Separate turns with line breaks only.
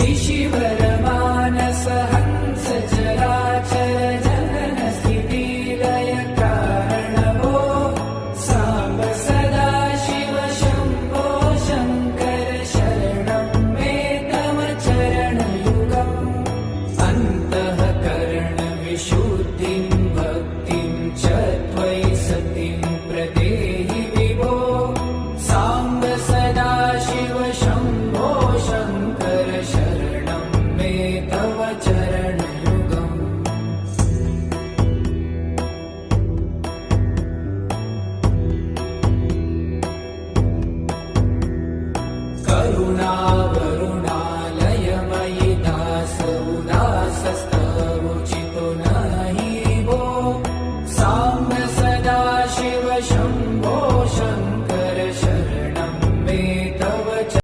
ऋषिवरमानस हंस चराचर जनन स्थिति लय कारणभो साम्ब सदा शिव शम्भो शङ्कर शरणं मे तव चरणयुगम् अन्तःकरण विशुद्धिं भक्तिं च त्वयि सतिं प्रदेहि विभो साम्ब सदा शिव शम्भो शङ्कर शरणं मे तव चरणयुगम् करुणावरुण